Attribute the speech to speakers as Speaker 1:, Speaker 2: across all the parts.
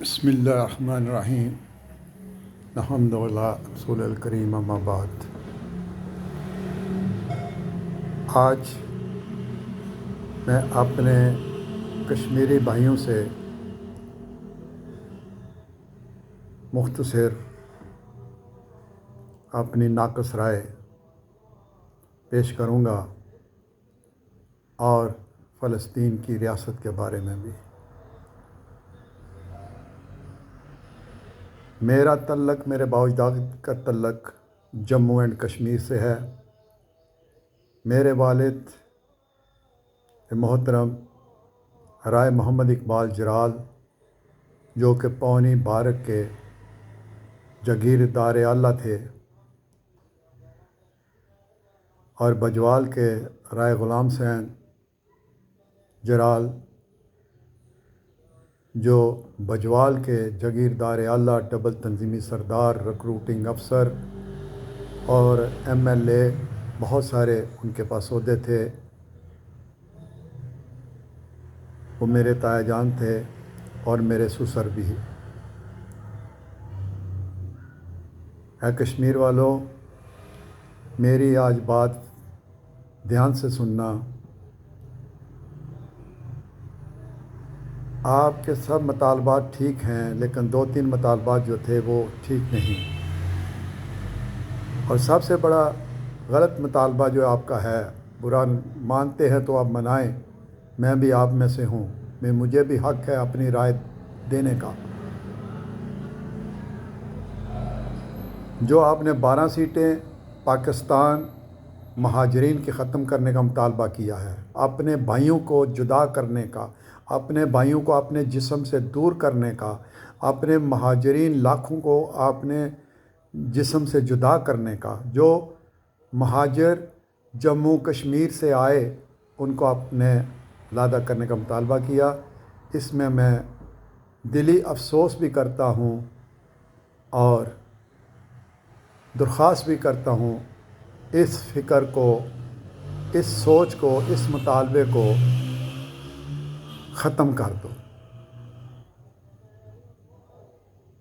Speaker 1: بسم اللہ الرحمن الرحیم الحمدللہ رسول الکریم اما بعد۔ آج میں اپنے کشمیری بھائیوں سے مختصر اپنی ناقص رائے پیش کروں گا اور فلسطین کی ریاست کے بارے میں بھی۔ میرا تعلق، میرے بااجداد کا تعلق جموں اینڈ کشمیر سے ہے۔ میرے والد محترم رائے محمد اقبال جرال، جو کہ پونی بھارت کے جاگیردار اعلیٰ تھے، اور بجوال کے رائے غلام حسین جرال، جو بجوال کے جاگیردار اعلیٰ، ڈبل تنظیمی سردار، ریکروٹنگ افسر اور ایم ایل اے، بہت سارے ان کے پاس عہدے تھے۔ وہ میرے تایا جان تھے اور میرے سسر بھی۔ اے کشمیر والوں، میری آج بات دھیان سے سننا۔ آپ کے سب مطالبات ٹھیک ہیں، لیکن 2-3 مطالبات جو تھے وہ ٹھیک نہیں۔ اور سب سے بڑا غلط مطالبہ جو آپ کا ہے، برا مانتے ہیں تو آپ منائیں، میں بھی آپ میں سے ہوں، مجھے بھی حق ہے اپنی رائے دینے کا۔ جو آپ نے 12 سیٹیں پاکستان مہاجرین کے ختم کرنے کا مطالبہ کیا ہے، اپنے بھائیوں کو جدا کرنے کا، اپنے بھائیوں کو اپنے جسم سے دور کرنے کا، اپنے مہاجرین لاکھوں کو اپنے جسم سے جدا کرنے کا، جو مہاجر جموں کشمیر سے آئے ان کو اپنے علیحدہ کرنے کا مطالبہ کیا۔ اس میں دلی افسوس بھی کرتا ہوں اور درخواست بھی کرتا ہوں، اس فکر کو، اس سوچ کو، اس مطالبے کو ختم کر دو۔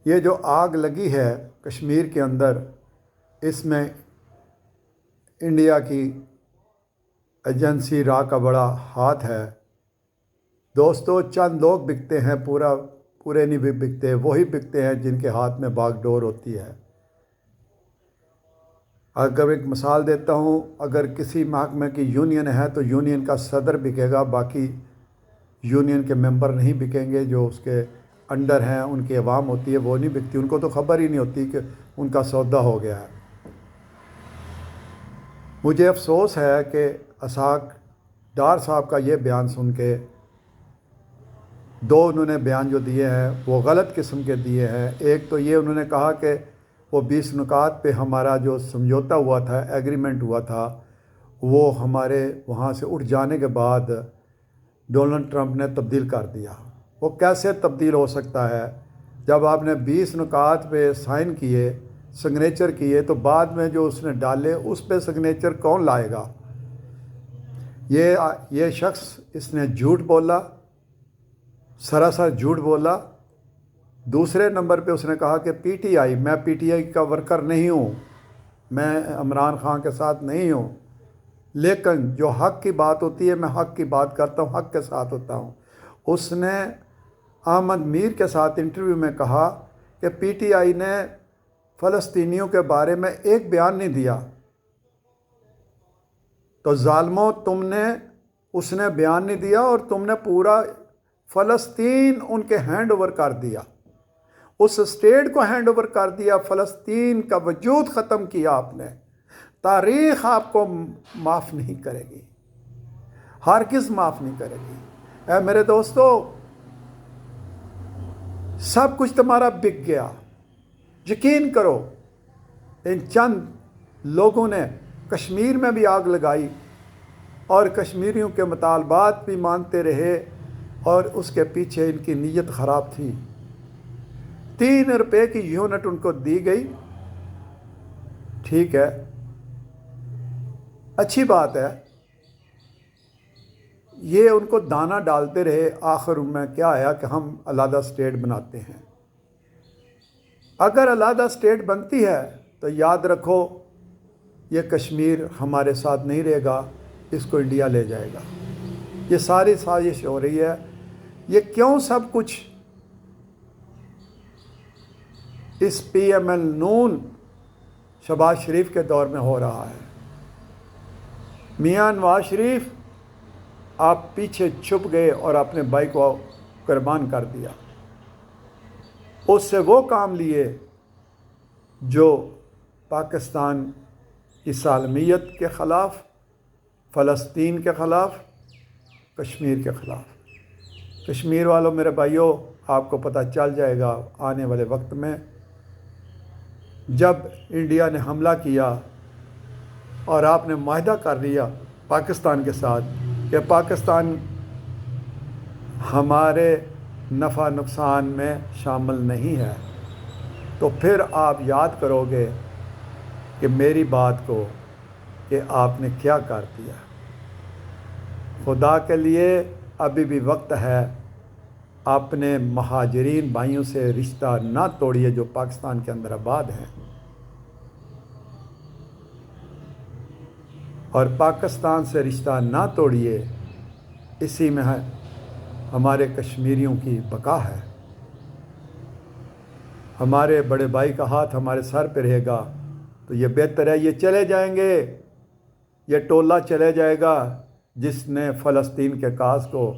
Speaker 1: یہ جو آگ لگی ہے کشمیر کے اندر، اس میں انڈیا کی ایجنسی را کا بڑا ہاتھ ہے۔ دوستو، چند لوگ بکتے ہیں، پورے نہیں بھی بکتے، وہی بکتے ہیں جن کے ہاتھ میں باغ ڈور ہوتی ہے۔ اگر ایک مثال دیتا ہوں، اگر کسی محکمے کی یونین ہے تو یونین کا صدر بکے گا، باقی یونین کے ممبر نہیں بکیں گے۔ جو اس کے انڈر ہیں، ان کی عوام ہوتی ہے، وہ نہیں بکتی، ان کو تو خبر ہی نہیں ہوتی کہ ان کا سودا ہو گیا ہے۔ مجھے افسوس ہے کہ اسحاق ڈار صاحب کا یہ بیان سن کے، دو انہوں نے بیان جو دیے ہیں وہ غلط قسم کے دیے ہیں۔ ایک تو یہ انہوں نے کہا کہ وہ 20 نکات پہ ہمارا جو سمجھوتا ہوا تھا، ایگریمنٹ ہوا تھا، وہ ہمارے وہاں سے اٹھ جانے کے بعد ڈونلڈ ٹرمپ نے تبدیل کر دیا۔ وہ کیسے تبدیل ہو سکتا ہے؟ جب آپ نے 20 نکات پہ سائن کیے، سگنیچر کیے، تو بعد میں جو اس نے ڈالے اس پہ سگنیچر کون لائے گا؟ یہ شخص، اس نے جھوٹ بولا، سراسر جھوٹ بولا۔ دوسرے نمبر پہ اس نے کہا کہ پی ٹی آئی، میں پی ٹی آئی کا ورکر نہیں ہوں، میں عمران خان کے ساتھ نہیں ہوں، لیکن جو حق کی بات ہوتی ہے میں حق کی بات کرتا ہوں، حق کے ساتھ ہوتا ہوں۔ اس نے احمد میر کے ساتھ انٹرویو میں کہا کہ پی ٹی آئی نے فلسطینیوں کے بارے میں ایک بیان نہیں دیا۔ تو ظالموں، اس نے بیان نہیں دیا اور تم نے پورا فلسطین ان کے ہینڈ اوور کر دیا، اس اسٹیٹ کو ہینڈ اوور کر دیا، فلسطین کا وجود ختم کیا آپ نے۔ تاریخ آپ کو معاف نہیں کرے گی، ہرگز معاف نہیں کرے گی۔ اے میرے دوستو، سب کچھ تمہارا بک گیا۔ یقین کرو، ان چند لوگوں نے کشمیر میں بھی آگ لگائی اور کشمیریوں کے مطالبات بھی مانتے رہے، اور اس کے پیچھے ان کی نیت خراب تھی۔ 3 روپے کی یونٹ ان کو دی گئی، ٹھیک ہے، اچھی بات ہے، یہ ان کو دانہ ڈالتے رہے، آخر میں کیا آیا کہ ہم علیحدہ اسٹیٹ بناتے ہیں۔ اگر علیحدہ اسٹیٹ بنتی ہے تو یاد رکھو یہ کشمیر ہمارے ساتھ نہیں رہے گا، اس کو انڈیا لے جائے گا۔ یہ ساری سازش ہو رہی ہے۔ یہ کیوں سب کچھ اس پی ایم ایل نون شہباز شریف کے دور میں ہو رہا ہے؟ میاں نواز شریف آپ پیچھے چھپ گئے اور اپنے بھائی کو قربان کر دیا، اس سے وہ کام لیے جو پاکستان کی سالمیت کے خلاف، فلسطین کے خلاف، کشمیر کے خلاف۔ کشمیر والوں، میرے بھائیوں، آپ کو پتہ چل جائے گا آنے والے وقت میں، جب انڈیا نے حملہ کیا اور آپ نے معاہدہ کر لیا پاکستان کے ساتھ کہ پاکستان ہمارے نفع نقصان میں شامل نہیں ہے، تو پھر آپ یاد کرو گے کہ میری بات کو کہ آپ نے کیا کر دیا۔ خدا کے لیے ابھی بھی وقت ہے، اپنے مہاجرین بھائیوں سے رشتہ نہ توڑیے جو پاکستان کے اندر آباد ہیں، اور پاکستان سے رشتہ نہ توڑیے، اسی میں ہے ہمارے کشمیریوں کی بقا ہے۔ ہمارے بڑے بھائی کا ہاتھ ہمارے سر پہ رہے گا تو یہ بہتر ہے۔ یہ چلے جائیں گے، یہ ٹولہ چلے جائے گا جس نے فلسطین کے کاز کو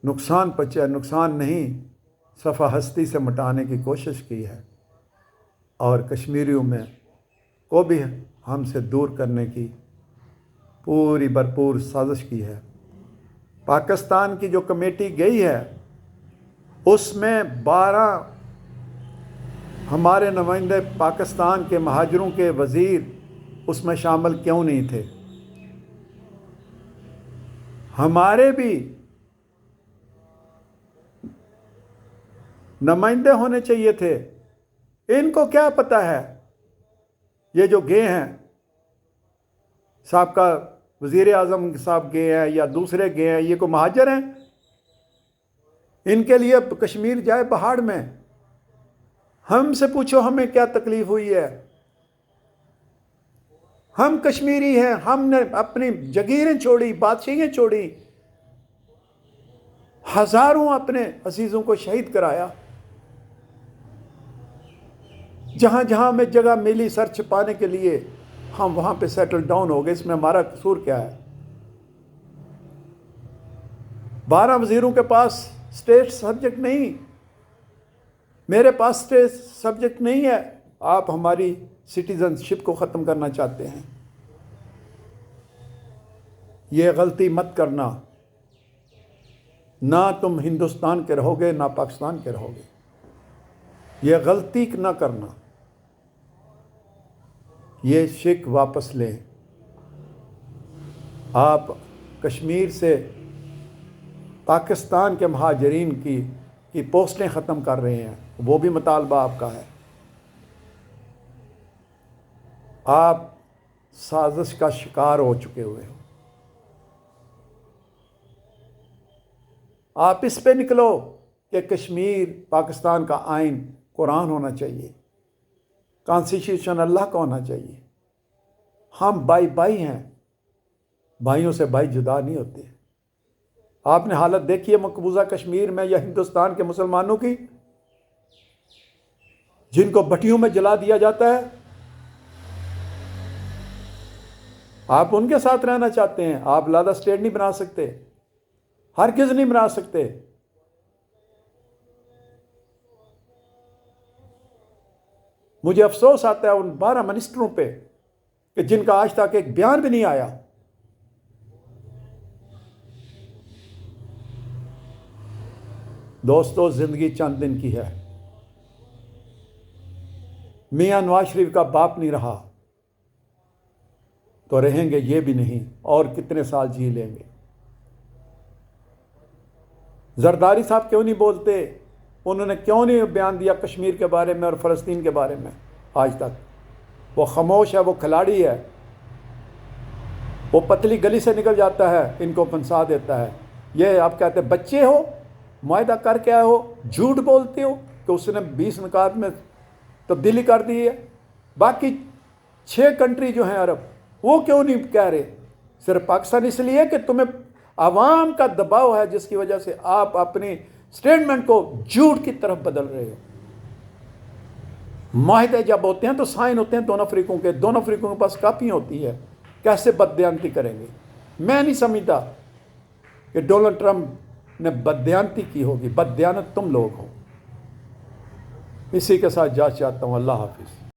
Speaker 1: نقصان پہنچایا، نقصان نہیں، صفحہ ہستی سے مٹانے کی کوشش کی ہے، اور کشمیریوں میں کو بھی ہم سے دور کرنے کی پوری بھرپور سازش کی ہے۔ پاکستان کی جو کمیٹی گئی ہے اس میں 12 ہمارے نمائندے پاکستان کے مہاجروں کے وزیر اس میں شامل کیوں نہیں تھے؟ ہمارے بھی نمائندے ہونے چاہیے تھے۔ ان کو کیا پتہ ہے؟ یہ جو گئے ہیں، سابقہ وزیر اعظم صاحب گئے ہیں یا دوسرے گئے ہیں، یہ کو مہاجر ہیں؟ ان کے لیے کشمیر جائے پہاڑ میں؟ ہم سے پوچھو ہمیں کیا تکلیف ہوئی ہے؟ ہم کشمیری ہیں، ہم نے اپنی جگیریں چھوڑی، بادشاہیاں چھوڑی، ہزاروں اپنے عزیزوں کو شہید کرایا، جہاں جہاں ہمیں جگہ ملی سر چھپانے کے لیے ہم وہاں پہ سیٹل ڈاؤن ہو گئے۔ اس میں ہمارا قصور کیا ہے؟ 12 وزیروں کے پاس اسٹیٹ سبجیکٹ نہیں، میرے پاس اسٹیٹ سبجیکٹ نہیں ہے۔ آپ ہماری سٹیزن شپ کو ختم کرنا چاہتے ہیں۔ یہ غلطی مت کرنا، نہ تم ہندوستان کے رہو گے نہ پاکستان کے رہو گے، یہ غلطی نہ کرنا۔ یہ شک واپس لیں۔ آپ کشمیر سے پاکستان کے مہاجرین کی پوسٹیں ختم کر رہے ہیں، وہ بھی مطالبہ آپ کا ہے۔ آپ سازش کا شکار ہو چکے ہوئے ہو۔ آپ اس پہ نکلو کہ کشمیر پاکستان کا آئین قرآن ہونا چاہیے، کانسٹیٹیوشن اللہ کا ہونا چاہیے۔ ہم بھائی بھائی ہیں، بھائیوں سے بھائی جدا نہیں ہوتے۔ آپ نے حالت دیکھی ہے مقبوضہ کشمیر میں یا ہندوستان کے مسلمانوں کی، جن کو بھٹیوں میں جلا دیا جاتا ہے؟ آپ ان کے ساتھ رہنا چاہتے ہیں؟ آپ علیحدہ اسٹیٹ نہیں بنا سکتے، ہرگز نہیں بنا سکتے۔ مجھے افسوس آتا ہے ان 12 منسٹروں پہ کہ جن کا آج تک ایک بیان بھی نہیں آیا۔ دوستو، زندگی چند دن کی ہے۔ میاں نواز شریف کا باپ نہیں رہا تو رہیں گے یہ بھی نہیں، اور کتنے سال جی لیں گے؟ زرداری صاحب کیوں نہیں بولتے؟ انہوں نے کیوں نہیں بیان دیا کشمیر کے بارے میں اور فلسطین کے بارے میں؟ آج تک وہ خاموش ہے، وہ کھلاڑی ہے، وہ پتلی گلی سے نکل جاتا ہے، ان کو پھنسا دیتا ہے۔ یہ آپ کہتے ہیں بچے ہو، معاہدہ کر کے آئے ہو، جھوٹ بولتے ہو کہ اس نے 20 نکات میں تبدیلی کر دی ہے۔ باقی 6 کنٹری جو ہیں عرب، وہ کیوں نہیں کہہ رہے؟ صرف پاکستان اس لیے کہ تمہیں عوام کا دباؤ ہے، جس کی وجہ سے آپ اپنی سٹیٹمنٹ کو جھوٹ کی طرف بدل رہے ہو۔ معاہدے جب ہوتے ہیں تو سائن ہوتے ہیں دونوں فریقوں کے پاس کاپیاں ہوتی ہے، کیسے بددیانتی کریں گے؟ میں نہیں سمجھتا کہ ڈونلڈ ٹرمپ نے بددیانتی کی ہوگی، بددیانت تم لوگ ہو۔ اسی کے ساتھ جا چاہتا ہوں، اللہ حافظ۔